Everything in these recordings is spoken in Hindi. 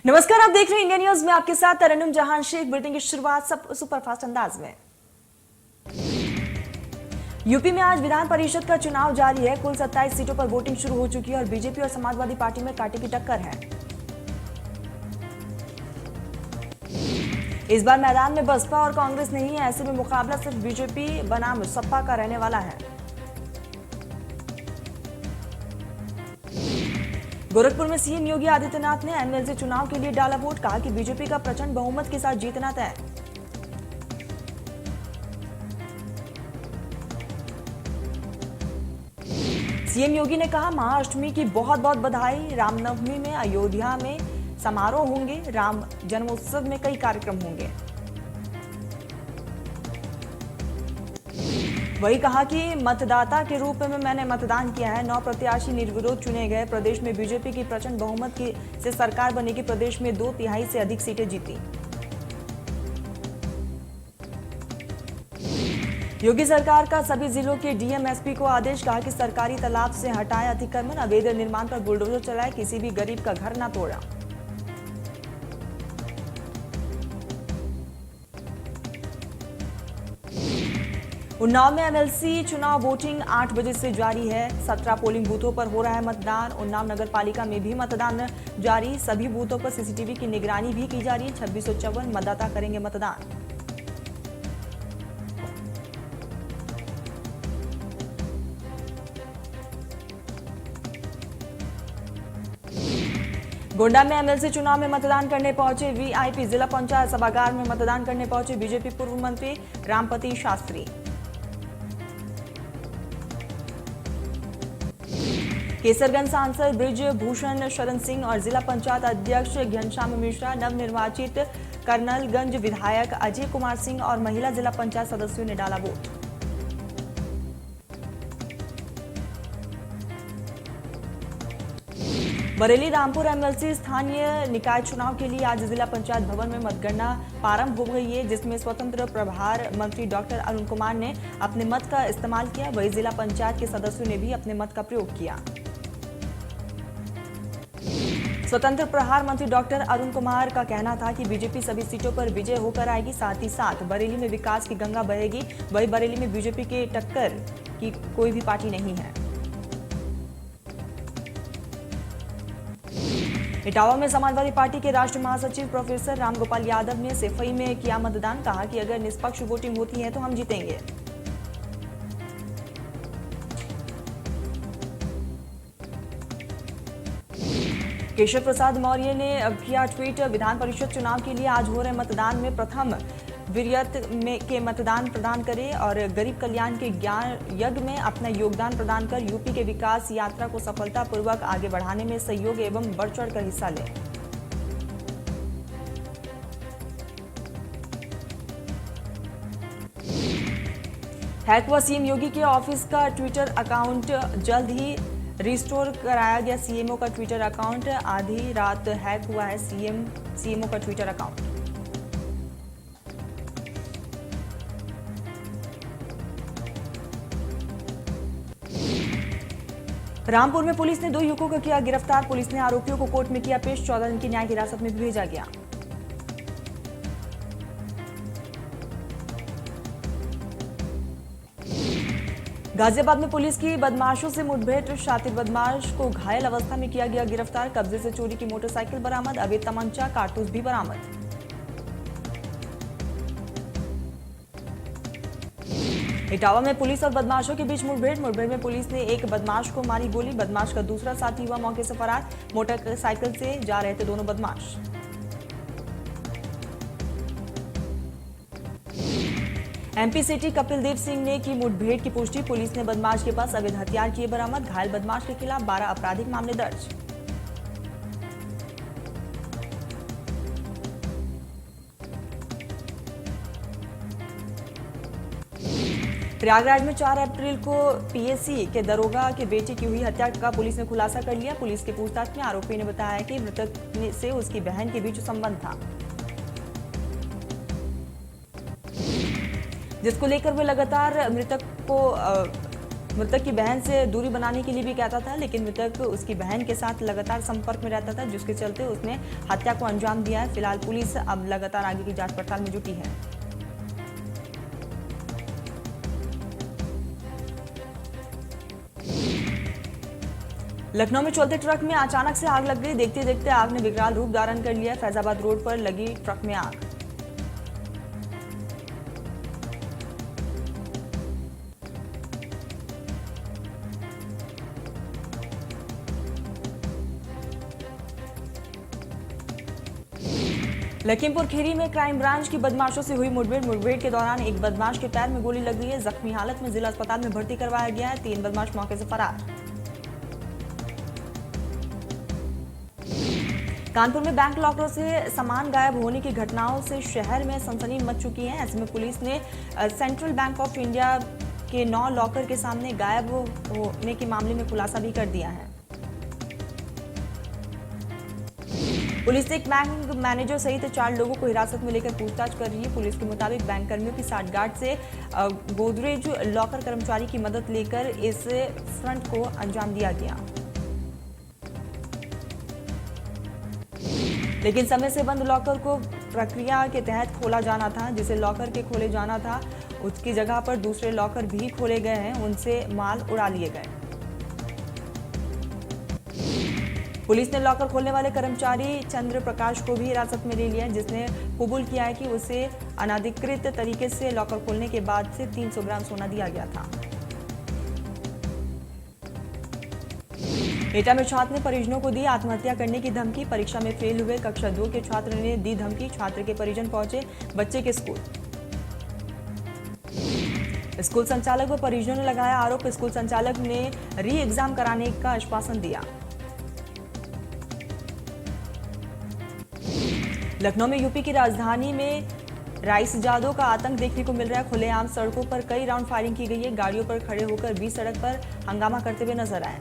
नमस्कार, आप देख रहे हैं इंडिया न्यूज में आपके साथ तरन्नुम जहां शेख। बुलेटिन की शुरुआत सब सुपरफास्ट अंदाज में। यूपी में आज विधान परिषद का चुनाव जारी है। कुल 27 सीटों पर वोटिंग शुरू हो चुकी है और बीजेपी और समाजवादी पार्टी में कांटे की टक्कर है। इस बार मैदान में बसपा और कांग्रेस नहीं है। ऐसे में मुकाबला सिर्फ बीजेपी बनाम सपा का रहने वाला है। गोरखपुर में सीएम योगी आदित्यनाथ ने एमएलसी चुनाव के लिए डाला वोट। कहा कि बीजेपी का प्रचंड बहुमत के साथ जीतना तय। सीएम योगी ने कहा, महाअष्टमी की बहुत बहुत बधाई। रामनवमी में अयोध्या में समारोह होंगे। राम जन्मोत्सव में कई कार्यक्रम होंगे। वही कहा कि मतदाता के रूप में मैंने मतदान किया है। 9 प्रत्याशी निर्विरोध चुने गए। प्रदेश में बीजेपी की प्रचंड बहुमत से सरकार बनेगी। प्रदेश में 2/3 से अधिक सीटें जीती। योगी सरकार का सभी जिलों के डीएम एसपी को आदेश। कहा कि सरकारी तालाब से हटाए अतिक्रमण। अवैध निर्माण पर बुलडोजर चलाए। किसी भी गरीब का घर न तोड़ा। उन्नाव में एमएलसी चुनाव वोटिंग 8 बजे से जारी है। 17 पोलिंग बूथों पर हो रहा है मतदान। उन्नाव नगर पालिका में भी मतदान जारी। सभी बूथों पर सीसीटीवी की निगरानी भी की जा रही है। 2654 मतदाता करेंगे मतदान। गोंडा में एमएलसी चुनाव में मतदान करने पहुंचे वीआईपी। जिला पंचायत सभागार में मतदान करने पहुंचे बीजेपी पूर्व मंत्री रामपति शास्त्री। केसरगंज सांसद ब्रिज भूषण शरण सिंह और जिला पंचायत अध्यक्ष घनश्याम मिश्रा, नवनिर्वाचित कर्नलगंज विधायक अजय कुमार सिंह और महिला जिला पंचायत सदस्यों ने डाला वोट। बरेली रामपुर एमएलसी स्थानीय निकाय चुनाव के लिए आज जिला पंचायत भवन में मतगणना प्रारंभ हो गई है, जिसमें स्वतंत्र प्रभार मंत्री डॉक्टर अरुण कुमार ने अपने मत का इस्तेमाल किया। वहीं जिला पंचायत के सदस्यों ने भी अपने मत का प्रयोग किया। स्वतंत्र प्रहार मंत्री डॉक्टर अरुण कुमार का कहना था कि बीजेपी सभी सीटों पर विजय होकर आएगी। साथ ही साथ बरेली में विकास की गंगा बहेगी। वहीं बरेली में बीजेपी के टक्कर की कोई भी पार्टी नहीं है। इटावा में समाजवादी पार्टी के राष्ट्रीय महासचिव प्रोफेसर रामगोपाल यादव ने सिफई में किया मतदान। कहा कि अगर निष्पक्ष वोटिंग होती है तो हम जीतेंगे। केशव प्रसाद मौर्य ने किया ट्वीट, विधान परिषद चुनाव के लिए आज हो रहे मतदान में प्रथम विरत के मतदान प्रदान करें और गरीब कल्याण के ज्ञान यज्ञ में अपना योगदान प्रदान कर यूपी के विकास यात्रा को सफलतापूर्वक आगे बढ़ाने में सहयोग एवं बढ़ चढ़कर हिस्सा लें। हैक हुआ सीएम योगी के ऑफिस का ट्विटर अकाउंट। जल्द ही रिस्टोर कराया गया सीएमओ का ट्विटर अकाउंट। आधी रात हैक हुआ है सीएमओ का ट्विटर अकाउंट। रामपुर में पुलिस ने 2 युवकों को किया गिरफ्तार। पुलिस ने आरोपियों को कोर्ट में किया पेश। 14 दिन की न्यायिक हिरासत में भी भेजा गया। गाजियाबाद में पुलिस की बदमाशों से मुठभेड़। शातिर बदमाश को घायल अवस्था में किया गया गिरफ्तार। कब्जे से चोरी की मोटरसाइकिल बरामद। अवैध तमंचा कारतूस भी बरामद। इटावा में पुलिस और बदमाशों के बीच मुठभेड़ में पुलिस ने एक बदमाश को मारी गोली। बदमाश का दूसरा साथी हुआ मौके से फरार। मोटरसाइकिल से जा रहे थे दोनों बदमाश। एमपी सिटी कपिल देव सिंह ने की मुठभेड़ की पुष्टि। पुलिस ने बदमाश के पास अवैध हथियार किए बरामद। घायल बदमाश के खिलाफ 12 आपराधिक मामले दर्ज। प्रयागराज में 4 अप्रैल को पीएससी के दरोगा के बेटे की हुई हत्या का पुलिस ने खुलासा कर लिया। पुलिस की पूछताछ में आरोपी ने बताया कि मृतक से उसकी बहन के बीच संबंध था, जिसको लेकर वे लगातार मृतक को मृतक की बहन से दूरी बनाने के लिए भी कहता था, लेकिन मृतक उसकी बहन के साथ लगातार संपर्क में रहता था, जिसके चलते उसने हत्या को अंजाम दिया है। फिलहाल पुलिस अब लगातार आगे की जांच पड़ताल में जुटी है। लखनऊ में चलते ट्रक में अचानक से आग लग गई। देखते देखते आग ने विकराल रूप धारण कर लिया। फैजाबाद रोड पर लगी ट्रक में आग। लखीमपुर खीरी में क्राइम ब्रांच की बदमाशों से हुई मुठभेड़ के दौरान एक बदमाश के पैर में गोली लग गई है। जख्मी हालत में जिला अस्पताल में भर्ती करवाया गया है। 3 बदमाश मौके से फरार। कानपुर में बैंक लॉकरों से सामान गायब होने की घटनाओं से शहर में सनसनी मच चुकी है। ऐसे में पुलिस ने सेंट्रल बैंक ऑफ इंडिया के 9 लॉकर के सामने गायब होने के मामले में खुलासा भी कर दिया है। पुलिस ने एक बैंक मैनेजर सहित 4 लोगों को हिरासत में लेकर पूछताछ कर रही है। पुलिस के मुताबिक बैंक कर्मियों की साठगांठ से गोदरेज लॉकर कर्मचारी की मदद लेकर इस फ्रंट को अंजाम दिया गया, लेकिन समय से बंद लॉकर को प्रक्रिया के तहत खोला जाना था। जिसे लॉकर के खोले जाना था उसकी जगह पर दूसरे लॉकर भी खोले गए हैं, उनसे माल उड़ा लिए गए। पुलिस ने लॉकर खोलने वाले कर्मचारी चंद्र प्रकाश को भी हिरासत में ले लिया, जिसने कबूल किया है कि उसे अनाधिकृत तरीके से लॉकर खोलने के बाद से 300 ग्राम सोना दिया गया था। एटा में छात्र ने परिजनों को दी आत्महत्या करने की धमकी। परीक्षा में फेल हुए कक्षा 2 के छात्र ने दी धमकी। छात्र के परिजन पहुंचे बच्चे के स्कूल। स्कूल संचालक व परिजनों ने लगाया आरोप। स्कूल संचालक ने री एग्जाम कराने का आश्वासन दिया। लखनऊ में यूपी की राजधानी में राइस जादों का आतंक देखने को मिल रहा है। खुलेआम सड़कों पर कई राउंड फायरिंग की गई है। गाड़ियों पर खड़े होकर बीच सड़क पर हंगामा करते हुए नजर आए।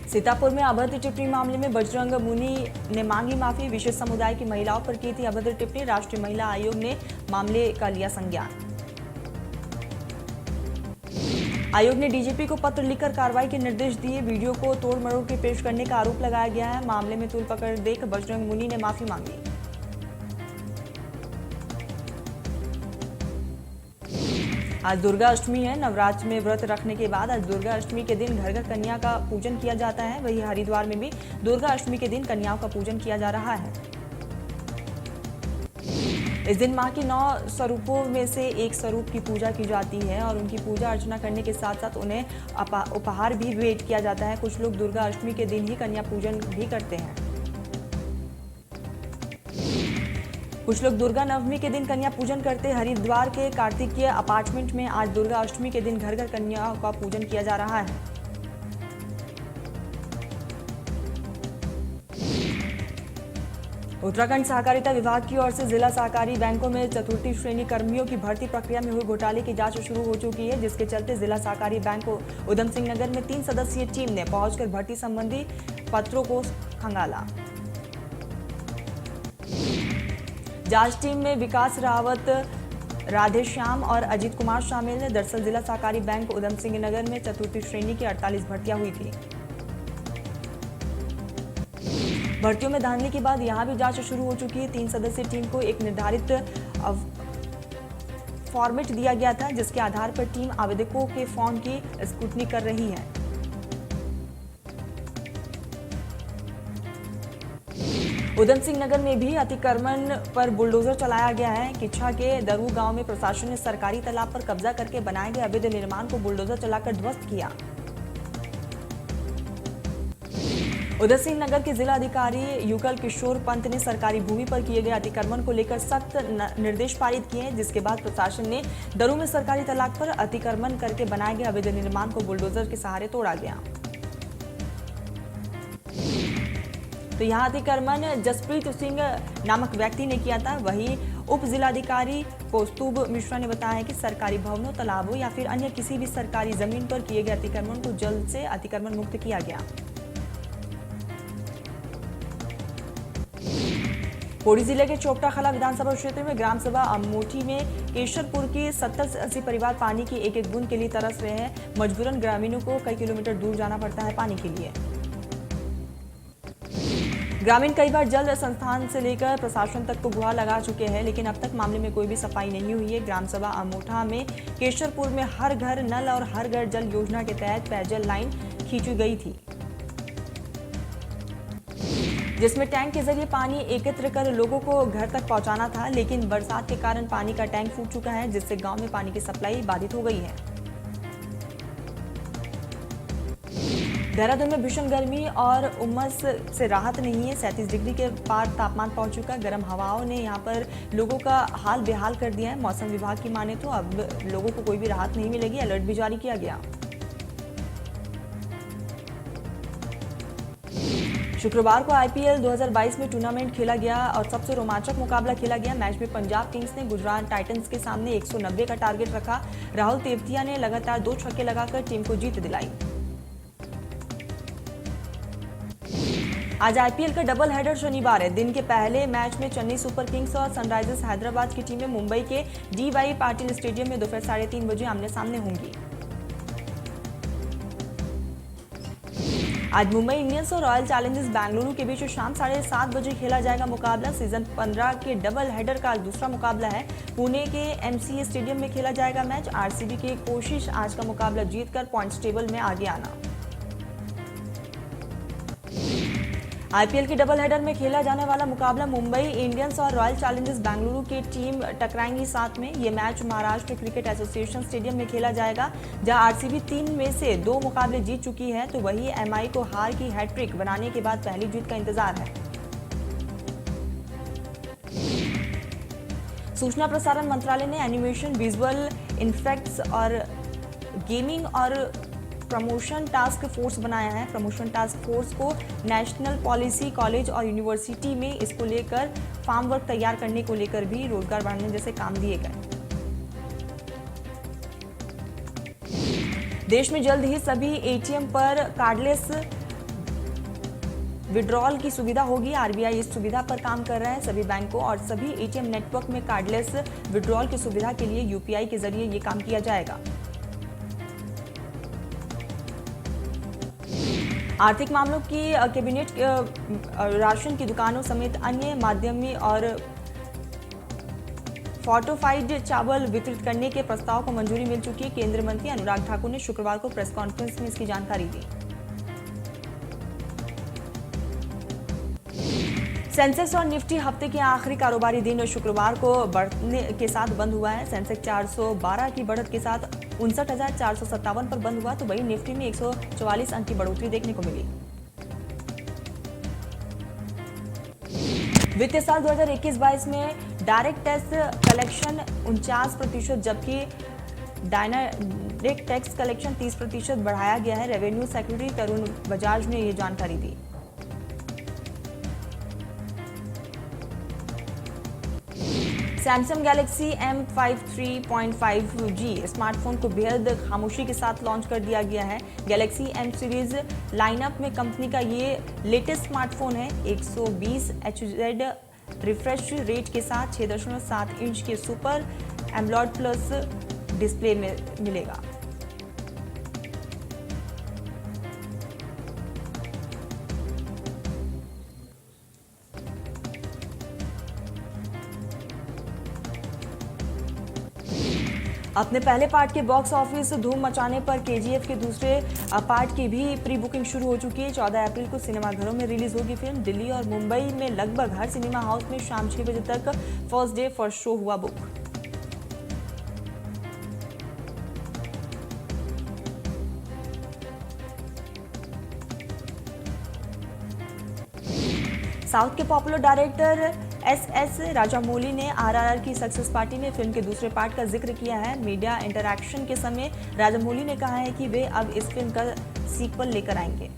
सीतापुर में अभद्र टिप्पणी मामले में बजरंग मुनि ने मांगी माफी। विशेष समुदाय की महिलाओं पर की थी अभद्र टिप्पणी। राष्ट्रीय महिला आयोग ने मामले का लिया संज्ञान। आयोग ने डीजीपी को पत्र लिखकर कार्रवाई के निर्देश दिए। वीडियो को तोड़ मरोड़ के पेश करने का आरोप लगाया गया है। मामले में तूल पकड़ देख बजरंग मुनि ने माफी मांगी। आज दुर्गा अष्टमी है। नवरात्र में व्रत रखने के बाद आज दुर्गा अष्टमी के दिन घर घर कन्या का पूजन किया जाता है। वहीं हरिद्वार में भी दुर्गा अष्टमी के दिन कन्याओं का पूजन किया जा रहा है। इस दिन मां के 9 स्वरूपों में से एक स्वरूप की पूजा की जाती है और उनकी पूजा अर्चना करने के साथ साथ उन्हें उपहार भी भेंट किया जाता है। कुछ लोग दुर्गा अष्टमी के दिन ही कन्या पूजन भी करते हैं। कुछ लोग दुर्गा नवमी के दिन कन्या पूजन करते हैं। हरिद्वार के कार्तिकीय अपार्टमेंट में आज दुर्गा अष्टमी के दिन घर घर कन्याओं का पूजन किया जा रहा है। उत्तराखंड सहकारिता विभाग की ओर से जिला सहकारी बैंकों में चतुर्थी श्रेणी कर्मियों की भर्ती प्रक्रिया में हुए घोटाले की जांच शुरू हो चुकी है, जिसके चलते जिला सहकारी बैंक उधम सिंह नगर में 3 सदस्यीय टीम ने पहुंचकर भर्ती संबंधी पत्रों को खंगाला। जांच टीम में विकास रावत, राधेश्याम और अजीत कुमार शामिल हैं। दरअसल जिला सहकारी बैंक उधम सिंह नगर में चतुर्थी श्रेणी की 48 भर्तियां हुई थी। भर्तियों में धांधली के बाद यहां भी जांच शुरू हो चुकी है। 3 सदस्यीय टीम को एक निर्धारित फॉर्मेट दिया गया था, जिसके आधार पर टीम आवेदकों के फॉर्म की स्क्रूटनी कर रही है। उधम सिंह नगर में भी अतिक्रमण पर बुलडोजर चलाया गया है। किच्छा के दरू गांव में प्रशासन ने सरकारी तालाब पर कब्जा करके बनाए गए अवैध निर्माण को बुलडोजर चलाकर ध्वस्त किया। उधम सिंह नगर के जिला अधिकारी युगल किशोर पंत ने सरकारी भूमि पर किए गए अतिक्रमण को लेकर सख्त निर्देश पारित किए हैं, जिसके बाद प्रशासन ने दरू में सरकारी तालाब पर अतिक्रमण करके बनाए गए अवैध निर्माण को बुलडोजर के सहारे तोड़ा गया। तो यहाँ अतिक्रमण जसप्रीत सिंह नामक व्यक्ति ने किया था। वहीं उप जिलाधिकारी कौस्तुभ मिश्रा ने बताया कि सरकारी भवनों, तालाबों या फिर अन्य किसी भी सरकारी जमीन पर किए गए अतिक्रमण को जल्द से अतिक्रमण मुक्त किया गया। पौड़ी जिले के चोपटा खला विधानसभा क्षेत्र में ग्राम सभा अमोठी में केशरपुर के 70 से 80 परिवार पानी की एक एक बूंद के लिए तरस रहे हैं। मजबूरन ग्रामीणों को कई किलोमीटर दूर जाना पड़ता है पानी के लिए। ग्रामीण कई बार जल संस्थान से लेकर प्रशासन तक को गुहार लगा चुके हैं, लेकिन अब तक मामले में कोई भी सफाई नहीं हुई है। ग्राम सभा अमोठा में केशरपुर में हर घर नल और हर घर जल योजना के तहत पेयजल लाइन खींची गई थी, जिसमें टैंक के जरिए पानी एकत्र कर लोगों को घर तक पहुंचाना था, लेकिन बरसात के कारण पानी का टैंक फूट चुका है, जिससे गांव में पानी की सप्लाई बाधित हो गई है। देहरादून में भीषण गर्मी और उमस से राहत नहीं है। 37 डिग्री के पार तापमान पहुंच चुका। गर्म हवाओं ने यहां पर लोगों का हाल बेहाल कर दिया है। मौसम विभाग की माने तो अब लोगों को कोई भी राहत नहीं मिलेगी। अलर्ट भी जारी किया गया। शुक्रवार को आईपीएल 2022 में टूर्नामेंट खेला गया और सबसे रोमांचक मुकाबला खेला गया। मैच में पंजाब किंग्स ने गुजरात टाइटंस के सामने 190 का टारगेट रखा। राहुल तेवतिया ने लगातार 2 छक्के लगाकर टीम को जीत दिलाई। आज आईपीएल का डबल हेडर शनिवार है। दिन के पहले मैच में चेन्नई सुपर किंग्स और सनराइजर्स हैदराबाद की टीमें मुंबई के डीवाई पाटिल स्टेडियम में दोपहर 3:30 बजे आमने सामने होंगी। आज मुंबई इंडियंस और रॉयल चैलेंजर्स बेंगलुरु के बीच शाम 7:30 बजे खेला जाएगा मुकाबला। सीजन 15 के डबल हेडर का दूसरा मुकाबला है। पुणे के एमसीए स्टेडियम में खेला जाएगा मैच। आरसीबी की कोशिश आज का मुकाबला जीतकर पॉइंट्स टेबल में आगे आना। आईपीएल के डबल हेडर में खेला जाने वाला मुकाबला मुंबई इंडियंस और रॉयल चैलेंजर्स बेंगलुरु की टीम टकराएंगी साथ में। ये match Maharashtra cricket association stadium में खेला जाएगा, जहां आरसीबी 3 में से 2 मुकाबले जीत चुकी है, तो वही एमआई को हार की हैट्रिक बनाने के बाद पहली जीत का इंतजार है। सूचना प्रसारण मंत्रालय ने एनिमेशन, विजुअल इफेक्ट्स और गेमिंग और प्रमोशन टास्क फोर्स बनाया है। प्रमोशन टास्क फोर्स को नेशनल पॉलिसी, कॉलेज और यूनिवर्सिटी में इसको लेकर फार्म वर्क तैयार करने को लेकर भी रोजगार बढ़ाने जैसे काम दिए गए। देश में जल्द ही सभी एटीएम पर कार्डलेस विड्रॉल की सुविधा होगी। आरबीआई इस सुविधा पर काम कर रहा है। सभी बैंकों और सभी एटीएम नेटवर्क में कार्डलेस विड्रॉल की सुविधा के लिए यूपीआई के जरिए ये काम किया जाएगा। आर्थिक मामलों की कैबिनेट राशन की दुकानों समेत अन्य माध्यमी और फोर्टिफाइड चावल वितरित करने के प्रस्ताव को मंजूरी मिल चुकी है। केंद्रीय मंत्री अनुराग ठाकुर ने शुक्रवार को प्रेस कॉन्फ्रेंस में इसकी जानकारी दी। सेंसेक्स और निफ्टी हफ्ते के आखिरी कारोबारी दिन शुक्रवार को बढ़ने के साथ बंद हुआ है। सेंसेक्स 412 की बढ़त के साथ 59,457 पर बंद हुआ, तो वही निफ्टी में 144 अंक की बढ़ोतरी देखने को मिली। वित्तीय साल 2021-22 में डायरेक्ट टैक्स कलेक्शन 49%, जबकि डायरेक्ट टैक्स कलेक्शन 30% बढ़ाया गया है। रेवेन्यू सेक्रेटरी तरुण बजाज ने ये जानकारी दी। Samsung Galaxy M5 3.5G smartphone को बेहद खामोशी के साथ लॉन्च कर दिया गया है। गैलेक्सी M सीरीज लाइनअप में कंपनी का ये लेटेस्ट स्मार्टफोन है। 120 Hz रिफ्रेश रेट के साथ 6.7 इंच के सुपर एमोलेड प्लस डिस्प्ले में मिलेगा। अपने पहले पार्ट के बॉक्स ऑफिस धूम मचाने पर केजीएफ के दूसरे पार्ट की भी प्री बुकिंग शुरू हो चुकी है। 14 अप्रैल को सिनेमाघरों में रिलीज होगी फिल्म। दिल्ली और मुंबई में लगभग हर सिनेमा हाउस में शाम 6 बजे तक फर्स्ट डे फर्स्ट शो हुआ बुक। साउथ के पॉपुलर डायरेक्टर एस राजामौली ने आरआरआर की सक्सेस पार्टी में फिल्म के दूसरे पार्ट का जिक्र किया है। मीडिया इंटरैक्शन के समय राजामौली ने कहा है कि वे अब इस फिल्म का सीक्वल लेकर आएंगे।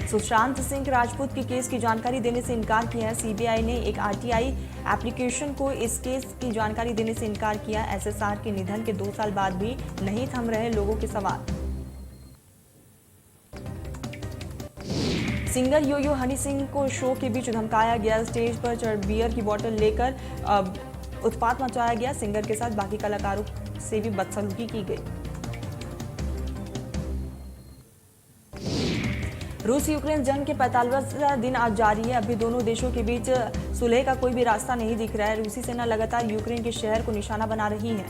सुशांत सिंह राजपूत के केस की जानकारी देने से इनकार किया है। सीबीआई ने एक आरटीआई एप्लीकेशन को इस केस की जानकारी देने से इनकार किया। एसएसआर के निधन के 2 साल बाद भी नहीं थम रहे लोगों के सवाल। सिंगर यो यो हनी सिंह को शो के बीच धमकाया गया। स्टेज पर चढ़ बियर की बोतल लेकर उत्पात मचाया गया। सिंगर के साथ बाकी कलाकारों से भी बदसलूकी की गई। रूस यूक्रेन जंग के 45वां दिन आज जारी है। अभी दोनों देशों के बीच सुलह का कोई भी रास्ता नहीं दिख रहा है। रूसी सेना लगातार यूक्रेन के शहर को निशाना बना रही है।